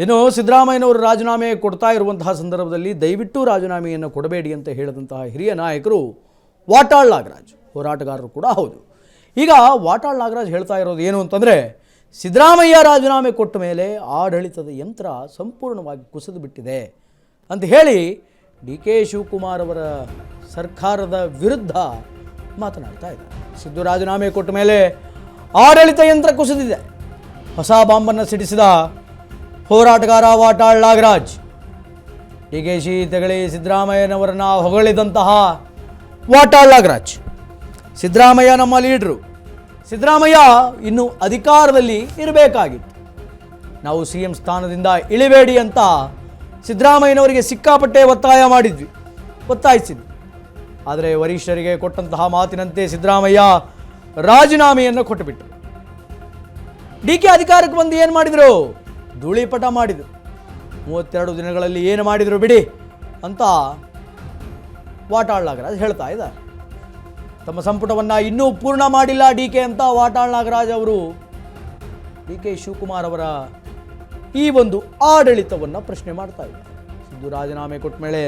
ಇನ್ನು ಸಿದ್ದರಾಮಯ್ಯನವರು ರಾಜೀನಾಮೆ ಕೊಡ್ತಾ ಇರುವಂತಹ ಸಂದರ್ಭದಲ್ಲಿ ದಯವಿಟ್ಟು ರಾಜೀನಾಮೆಯನ್ನು ಕೊಡಬೇಡಿ ಅಂತ ಹೇಳಿದಂತಹ ಹಿರಿಯ ನಾಯಕರು ವಾಟಾಳ್ ನಾಗರಾಜ್, ಹೋರಾಟಗಾರರು ಕೂಡ ಹೌದು. ಈಗ ವಾಟಾಳ್ ನಾಗರಾಜ್ ಹೇಳ್ತಾ ಇರೋದು ಏನು ಅಂತಂದರೆ, ಸಿದ್ದರಾಮಯ್ಯ ರಾಜೀನಾಮೆ ಕೊಟ್ಟ ಮೇಲೆ ಆಡಳಿತದ ಯಂತ್ರ ಸಂಪೂರ್ಣವಾಗಿ ಕುಸಿದು ಬಿಟ್ಟಿದೆ ಅಂತ ಹೇಳಿ ಡಿ ಕೆ ಶಿವಕುಮಾರ್ ಅವರ ಸರ್ಕಾರದ ವಿರುದ್ಧ ಮಾತನಾಡ್ತಾ ಇದ್ದಾರೆ. ಸಿದ್ದು ರಾಜೀನಾಮೆ ಕೊಟ್ಟ ಮೇಲೆ ಆಡಳಿತ ಯಂತ್ರ ಕುಸಿದಿದೆ. ಹೊಸ ಬಾಂಬನ್ನು ಸಿಡಿಸಿದ ಹೋರಾಟಗಾರ ವಾಟಾಳ್ ನಾಗರಾಜ್. ಡಿಕೆಶಿ ತೆಗಳಿ ಸಿದ್ದರಾಮಯ್ಯನವರನ್ನು ಹೊಗಳಿದಂತಹ ವಾಟಾಳ್ ನಾಗರಾಜ್, ಸಿದ್ದರಾಮಯ್ಯ ನಮ್ಮ ಲೀಡ್ರು, ಸಿದ್ದರಾಮಯ್ಯ ಇನ್ನೂ ಅಧಿಕಾರದಲ್ಲಿ ಇರಬೇಕಾಗಿತ್ತು, ನಾವು CM ಸ್ಥಾನದಿಂದ ಇಳಿಬೇಡಿ ಅಂತ ಸಿದ್ದರಾಮಯ್ಯನವರಿಗೆ ಸಿಕ್ಕಾಪಟ್ಟೆ ಒತ್ತಾಯಿಸಿದ್ವಿ. ಆದರೆ ವರಿಷ್ಠರಿಗೆ ಕೊಟ್ಟಂತಹ ಮಾತಿನಂತೆ ಸಿದ್ದರಾಮಯ್ಯ ರಾಜೀನಾಮೆಯನ್ನು ಕೊಟ್ಟುಬಿಟ್ಟರು. DK ಅಧಿಕಾರಕ್ಕೆ ಬಂದು ಏನು ಮಾಡಿದರು? ಧೂಳಿಪಟ ಮಾಡಿದರು. 32 ದಿನಗಳಲ್ಲಿ ಏನು ಮಾಡಿದರು ಬಿಡಿ ಅಂತ ವಾಟಾಳ್ ನಾಗರಾಜ್ ಹೇಳ್ತಾ ಇದ್ದಾರೆ. ತಮ್ಮ ಸಂಪುಟವನ್ನು ಇನ್ನೂ ಪೂರ್ಣ ಮಾಡಿಲ್ಲ DK ಅಂತ ವಾಟಾಳ್ ನಾಗರಾಜ್ ಅವರು DK ಶಿವಕುಮಾರ್ ಅವರ ಈ ಒಂದು ಆಡಳಿತವನ್ನು ಪ್ರಶ್ನೆ ಮಾಡ್ತಾ ಇದ್ದಾರೆ. ಸಿದ್ದು ರಾಜೀನಾಮೆ ಕೊಟ್ಟ ಮೇಲೆ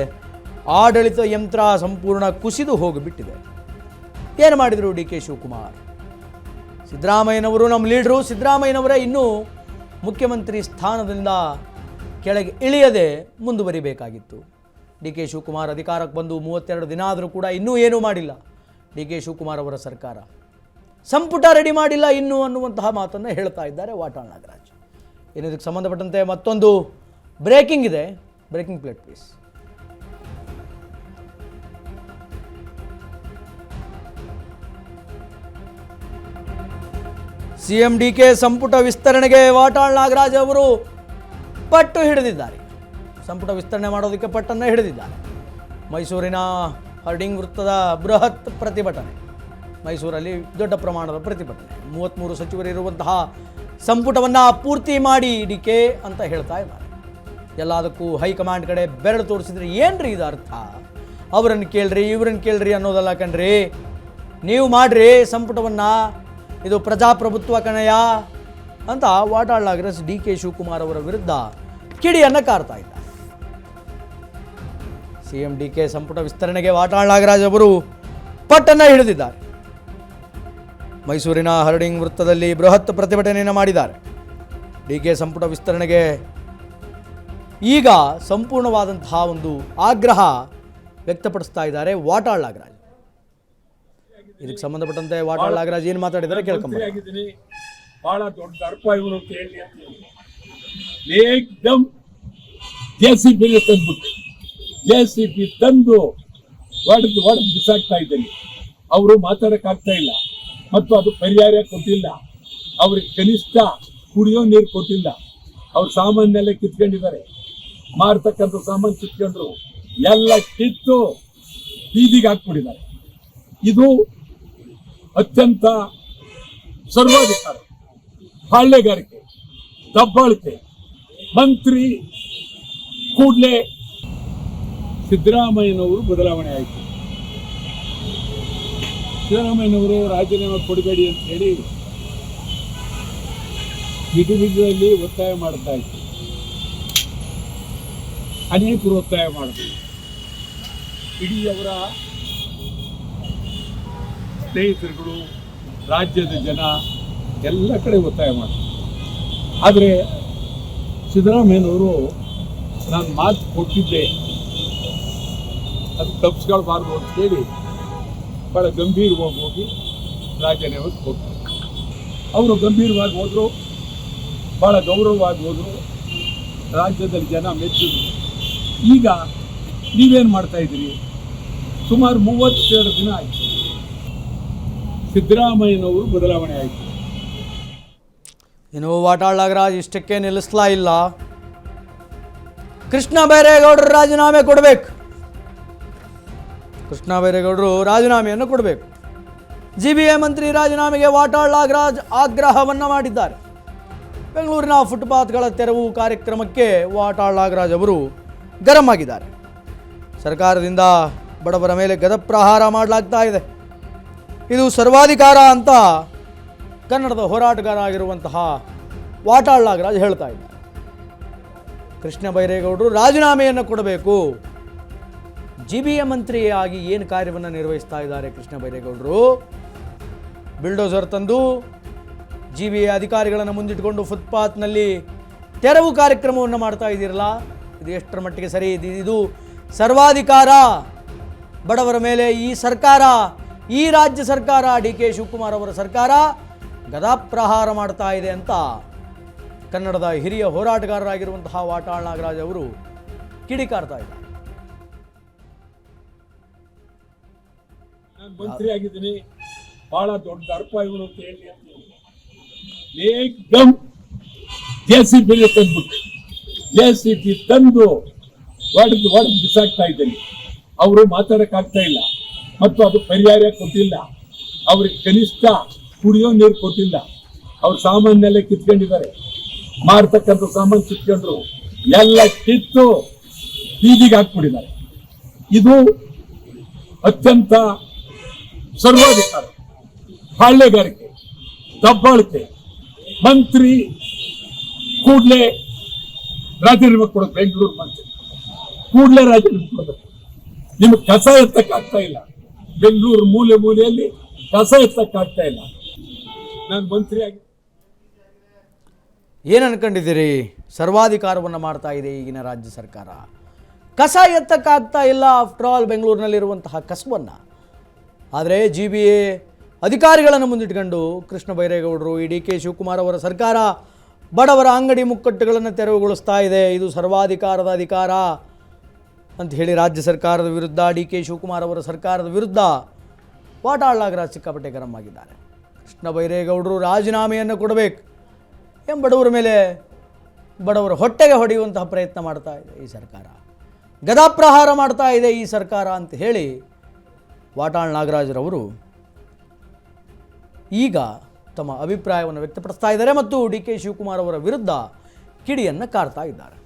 ಆಡಳಿತ ಯಂತ್ರ ಸಂಪೂರ್ಣ ಕುಸಿದು ಹೋಗಿಬಿಟ್ಟಿದೆ. ಏನು ಮಾಡಿದರು DK ಶಿವಕುಮಾರ್? ಸಿದ್ದರಾಮಯ್ಯನವರು ನಮ್ಮ ಲೀಡ್ರು, ಸಿದ್ದರಾಮಯ್ಯನವರೇ ಇನ್ನೂ ಮುಖ್ಯಮಂತ್ರಿ ಸ್ಥಾನದಿಂದ ಕೆಳಗೆ ಇಳಿಯದೆ ಮುಂದುವರಿಬೇಕಾಗಿತ್ತು. DK ಶಿವಕುಮಾರ್ ಅಧಿಕಾರಕ್ಕೆ ಬಂದು 32 ದಿನ ಆದರೂ ಕೂಡ ಇನ್ನೂ ಏನೂ ಮಾಡಿಲ್ಲ DK ಶಿವಕುಮಾರ್ ಅವರ ಸರ್ಕಾರ, ಸಂಪುಟ ರೆಡಿ ಮಾಡಿಲ್ಲ ಇನ್ನೂ ಅನ್ನುವಂತಹ ಮಾತನ್ನು ಹೇಳ್ತಾ ಇದ್ದಾರೆ ವಾಟಾಳ್ ನಾಗರಾಜ್. ಇದಕ್ಕೆ ಸಂಬಂಧಪಟ್ಟಂತೆ ಮತ್ತೊಂದು ಬ್ರೇಕಿಂಗ್ ಇದೆ, breaking plate please. CM DK ಸಂಪುಟ ವಿಸ್ತರಣೆಗೆ ವಾಟಾಳ್ ನಾಗರಾಜ್ ಅವರು ಪಟ್ಟು ಹಿಡಿದಿದ್ದಾರೆ. ಸಂಪುಟ ವಿಸ್ತರಣೆ ಮಾಡೋದಕ್ಕೆ ಪಟ್ಟನ್ನು ಹಿಡಿದಿದ್ದಾರೆ. ಮೈಸೂರಿನ ಹರ್ಡಿಂಗ್ ವೃತ್ತದ ಬೃಹತ್ ಪ್ರತಿಭಟನೆ, ಮೈಸೂರಲ್ಲಿ ದೊಡ್ಡ ಪ್ರಮಾಣದ ಪ್ರತಿಭಟನೆ. 33 ಸಚಿವರಿರುವಂತಹ ಸಂಪುಟವನ್ನು ಪೂರ್ತಿ ಮಾಡಿ DK ಅಂತ ಹೇಳ್ತಾ ಇದ್ದಾರೆ. ಎಲ್ಲದಕ್ಕೂ ಹೈಕಮಾಂಡ್ ಕಡೆ ಬೆರಳು ತೋರಿಸಿದ್ರೆ ಏನ್ರಿ ಇದು ಅರ್ಥ? ಅವರನ್ನು ಕೇಳ್ರಿ, ಇವರನ್ನು ಕೇಳ್ರಿ ಅನ್ನೋದಲ್ಲ ಕಣ್ರಿ. ನೀವು ಮಾಡ್ರಿ ಸಂಪುಟವನ್ನು, ಇದು ಪ್ರಜಾಪ್ರಭುತ್ವ ಕಣಯ್ಯ ಅಂತ ವಾಟಾಳ್ ನಾಗರಾಜ್ DK ಶಿವಕುಮಾರ್ ಅವರ ವಿರುದ್ಧ ಕಿಡಿಯನ್ನು ಕಾರ್ತಾ ಇದ್ದಾರೆ. CM DK ಸಂಪುಟ ವಿಸ್ತರಣೆಗೆ ವಾಟಾಳ್ ನಾಗರಾಜ್ ಅವರು ಪಟ್ಟನ್ನು ಹಿಡಿದಿದ್ದಾರೆ. ಮೈಸೂರಿನ ಹರ್ಡಿಂಗ್ ವೃತ್ತದಲ್ಲಿ ಬೃಹತ್ ಪ್ರತಿಭಟನೆಯನ್ನು ಮಾಡಿದ್ದಾರೆ. DK ಸಂಪುಟ ವಿಸ್ತರಣೆಗೆ ಈಗ ಸಂಪೂರ್ಣವಾದಂತಹ ಒಂದು ಆಗ್ರಹ ವ್ಯಕ್ತಪಡಿಸ್ತಾ ಇದ್ದಾರೆ ವಾಟಾಳ್ ನಾಗರಾಜ್. ಇದಕ್ಕೆ ಸಂಬಂಧಪಟ್ಟಂತೆ ವಾಟಾಳ್ ನಾಗರಾಜ್ ಏನು ಮಾತಾಡಿದ್ದಾರೆ ಕೇಳ್ಕೊಂಬ. ಬಹಳ ದೊಡ್ಡ ಅರ್ಪ ಇವರು ಕೇಳಿ ಏಕ್ದಮ್ JCB ತಂದ್ಬಿಟ್ಟು JCB ತಂದು ಒಡೆದು ಬಿಸಾಕ್ತಾ ಇದ್ದೀನಿ. ಅವರು ಮಾತಾಡಕ್ಕಾಗ್ತಾ ಇಲ್ಲ ಮತ್ತು ಅದು ಪರಿಹಾರ ಕೊಟ್ಟಿಲ್ಲ. ಅವ್ರಿಗೆ ಕನಿಷ್ಠ ಕುಡಿಯೋ ನೀರು ಕೊಟ್ಟಿಲ್ಲ. ಅವ್ರ ಸಾಮಾನೆಲ್ಲ ಕಿತ್ಕೊಂಡಿದ್ದಾರೆ. ಮಾರ್ತಕ್ಕಂಥ ಸಾಮಾನು ಕಿತ್ಕೊಂಡ್ರು, ಎಲ್ಲ ಕಿತ್ತು ಬೀದಿಗೆ ಹಾಕ್ಬಿಟ್ಟಿದ್ದಾರೆ. ಇದು ಅತ್ಯಂತ ಸರ್ವಾಧಿಕಾರ, ಪಾಳ್ಯಗಾರಿಕೆ, ದಬ್ಬಾಳಿಕೆ. ಮಂತ್ರಿ ಕೂಡಲೇ ಸಿದ್ದರಾಮಯ್ಯನವರು ಬದಲಾವಣೆ ಆಯಿತು. ಸಿದ್ದರಾಮಯ್ಯನವರು ರಾಜೀನಾಮೆ ಕೊಡಬೇಡಿ ಅಂತ ಹೇಳಿ ವಿಧದಲ್ಲಿ ಒತ್ತಾಯ ಮಾಡ್ತಾ ಇತ್ತು. ಅನೇಕರು ಒತ್ತಾಯ ಮಾಡಿದ್ರು. ಇಡೀ ಅವರ ಸ್ನೇಹಿತರುಗಳು, ರಾಜ್ಯದ ಜನ ಎಲ್ಲ ಕಡೆ ಒತ್ತಾಯ ಮಾಡಿದ್ರು. ಆದರೆ ಸಿದ್ದರಾಮಯ್ಯನವರು ನಾನು ಮಾತು ಕೊಟ್ಟಿದ್ದೆ, ಅದು ತಪ್ಪಿಸ್ಕೊಳ್ಬಾರ್ದು ಅಂತ ಹೇಳಿ ಭಾಳ ಗಂಭೀರವಾಗಿ ಹೋಗಿ ರಾಜೀನಾಮೆ ಕೊಟ್ಟರು. ಅವರು ಗಂಭೀರವಾಗಿ ಹೋದರು, ಭಾಳ ಗೌರವವಾಗಿ ಹೋದರು. ರಾಜ್ಯದಲ್ಲಿ ಜನ ಮೆಚ್ಚಿದ್ರು. ಈಗ ನೀವೇನು ಮಾಡ್ತಾ ಇದ್ದೀರಿ? ಸುಮಾರು 32 ದಿನ ಆಯಿತು ಸಿದ್ದರಾಮಯ್ಯನವರು ಬದಲಾವಣೆ ಆಯಿತು. ಇನ್ನು ವಾಟಾಳ್ ನಾಗರಾಜ್ ಇಷ್ಟಕ್ಕೆ ನಿಲ್ಲಿಸ್ಲಾ ಇಲ್ಲ. ಕೃಷ್ಣ ಬೈರೇಗೌಡರು ರಾಜೀನಾಮೆ ಕೊಡಬೇಕು. ಕೃಷ್ಣ ಬೈರೇಗೌಡರು ರಾಜೀನಾಮೆಯನ್ನು ಕೊಡಬೇಕು. GBA ಮಂತ್ರಿ ರಾಜೀನಾಮೆಗೆ ವಾಟಾಳ್ ನಾಗರಾಜ್ ಆಗ್ರಹವನ್ನು ಮಾಡಿದ್ದಾರೆ. ಬೆಂಗಳೂರಿನ ಫುಟ್ಪಾತ್ಗಳ ತೆರವು ಕಾರ್ಯಕ್ರಮಕ್ಕೆ ವಾಟಾಳ್ ನಾಗರಾಜ್ ಅವರು ಗರಂ ಆಗಿದ್ದಾರೆ. ಸರ್ಕಾರದಿಂದ ಬಡವರ ಮೇಲೆ ಗದಪ್ರಹಾರ ಮಾಡಲಾಗ್ತಾ ಇದೆ, ಇದು ಸರ್ವಾಧಿಕಾರ ಅಂತ ಕನ್ನಡದ ಹೋರಾಟಗಾರ ಆಗಿರುವಂತಹ ವಾಟಾಳ್ ನಾಗರಾಜ್ ಹೇಳ್ತಾ ಇದ್ದಾರೆ. ಕೃಷ್ಣ ಬೈರೇಗೌಡರು ರಾಜೀನಾಮೆಯನ್ನು ಕೊಡಬೇಕು. GBA ಮಂತ್ರಿಯಾಗಿ ಏನು ಕಾರ್ಯವನ್ನು ನಿರ್ವಹಿಸ್ತಾ ಇದ್ದಾರೆ ಕೃಷ್ಣ ಬೈರೇಗೌಡರು? ಬಿಲ್ಡೋಸರ್ ತಂದು GBA ಅಧಿಕಾರಿಗಳನ್ನು ಮುಂದಿಟ್ಟುಕೊಂಡು ಫುಟ್ಪಾತ್ನಲ್ಲಿ ತೆರವು ಕಾರ್ಯಕ್ರಮವನ್ನು ಮಾಡ್ತಾ ಇದ್ದೀರಲ್ಲ, ಇದು ಎಷ್ಟರ ಮಟ್ಟಿಗೆ ಸರಿ? ಇದು ಸರ್ವಾಧಿಕಾರ ಬಡವರ ಮೇಲೆ ಈ ಸರ್ಕಾರ, ಈ ರಾಜ್ಯ ಸರ್ಕಾರ, DK ಶಿವಕುಮಾರ್ ಅವರ ಸರ್ಕಾರ ಗದಾಪ್ರಹಾರ ಮಾಡ್ತಾ ಇದೆ ಅಂತ ಕನ್ನಡದ ಹಿರಿಯ ಹೋರಾಟಗಾರರಾಗಿರುವಂತಹ ವಾಟಾಳ್ ನಾಗರಾಜ್ ಅವರು ಕಿಡಿಕಾರ್ತಾ ಇದ್ದಾರೆ. ನಾನು ಮಂತ್ರಿ ಆಗಿದ್ದೀನಿ, ಬಹಳ ದೊಡ್ಡ ದರ್ಪ ಇವನು ಅಂತ ಹೇಳಿ ಏಕದಮ್ JCB ತಂದ್ಬಿಟ್ಟು JCB ತಂದು ಒಡೆದು ಬಿಸಾಕ್ತಾ ಇದ್ದೇನೆ. ಅವರು ಮಾತಾಡಕ್ಕಾಗ್ತಾ ಇಲ್ಲ ಮತ್ತು ಅದು ಪರಿಹಾರ ಕೊಟ್ಟಿಲ್ಲ. ಅವ್ರಿಗೆ ಕನಿಷ್ಠ ಕುಡಿಯೋ ನೀರು ಕೊಟ್ಟಿಲ್ಲ. ಅವ್ರ ಸಾಮಾನೆಲ್ಲ ಕಿತ್ಕೊಂಡಿದ್ದಾರೆ, ಮಾರ್ತಕ್ಕಂಥ ಸಾಮಾನು ಕಿತ್ಕೊಂಡ್ರು, ಎಲ್ಲ ಕಿತ್ತು ಬೀದಿಗೆ ಹಾಕ್ಬಿಟ್ಟಿದ್ದಾರೆ. ಇದು ಅತ್ಯಂತ ಸರ್ವಾಧಿಕಾರ, ಪಾಳ್ಯಗಾರಿಕೆ, ದಬ್ಬಾಳಿಕೆ. ಮಂತ್ರಿ ಕೂಡಲೇ ರಾಜೀನಾಮೆ ಕೊಡಬೇಕು. ಬೆಂಗಳೂರು ಮಂತ್ರಿ ಕೂಡಲೇ ರಾಜೀನಾಮೆ ಕೊಡಬೇಕು. ನಿಮ್ಗೆ ಕಸ ಎತ್ತಕ್ಕಾಗ್ತಾ ಇಲ್ಲ, ಬೆಂಗಳೂರು ಮೂಲೆ ಮೂಲೆಯಲ್ಲಿ ಕಸ ಎತ್ತಕ್ಕಾಗ್ತಾ ಇಲ್ಲ. ನಾನು ಮಂತ್ರಿಯಾಗಿ ಏನು ಅನ್ಕೊಂಡಿದ್ದೀರಿ? ಸರ್ವಾಧಿಕಾರವನ್ನು ಮಾಡ್ತಾ ಇದೆ ಈಗಿನ ರಾಜ್ಯ ಸರ್ಕಾರ. ಕಸ ಎತ್ತಕ್ಕಾಗ್ತಾ ಇಲ್ಲ ಆಫ್ಟರ್ ಆಲ್ ಬೆಂಗಳೂರಿನಲ್ಲಿರುವಂತಹ ಕಸವನ್ನು. ಆದರೆ GBA ಅಧಿಕಾರಿಗಳನ್ನು ಮುಂದಿಟ್ಕೊಂಡು ಕೃಷ್ಣ ಬೈರೇಗೌಡರು, ಈ DK ಶಿವಕುಮಾರ್ ಅವರ ಸರ್ಕಾರ ಬಡವರ ಅಂಗಡಿ ಮುಕ್ಕಟ್ಟುಗಳನ್ನು ತೆರವುಗೊಳಿಸ್ತಾ ಇದೆ. ಇದು ಸರ್ವಾಧಿಕಾರದ ಅಧಿಕಾರ ಅಂತ ಹೇಳಿ ರಾಜ್ಯ ಸರ್ಕಾರದ ವಿರುದ್ಧ, DK ಶಿವಕುಮಾರ್ ಅವರ ಸರ್ಕಾರದ ವಿರುದ್ಧ ವಾಟಾಳ್ ನಾಗರಾಜ್ ಸಿಕ್ಕಾಪಟ್ಟೆ ಗರಂ ಆಗಿದ್ದಾರೆ. ಕೃಷ್ಣ ಬೈರೇಗೌಡರು ರಾಜೀನಾಮೆಯನ್ನು ಕೊಡಬೇಕು ಬಡವರ ಮೇಲೆ, ಬಡವರ ಹೊಟ್ಟೆಗೆ ಹೊಡೆಯುವಂತಹ ಪ್ರಯತ್ನ ಮಾಡ್ತಾ ಇದೆ ಈ ಸರ್ಕಾರ, ಗದಾಪ್ರಹಾರ ಮಾಡ್ತಾ ಇದೆ ಈ ಸರ್ಕಾರ ಅಂತ ಹೇಳಿ ವಾಟಾಳ್ ನಾಗರಾಜ್ರವರು ಈಗ ತಮ್ಮ ಅಭಿಪ್ರಾಯವನ್ನು ವ್ಯಕ್ತಪಡಿಸ್ತಾ ಇದ್ದಾರೆ ಮತ್ತು DK ಶಿವಕುಮಾರ್ ಅವರ ವಿರುದ್ಧ ಕಿಡಿಯನ್ನು ಕಾರ್ತಾ ಇದ್ದಾರೆ.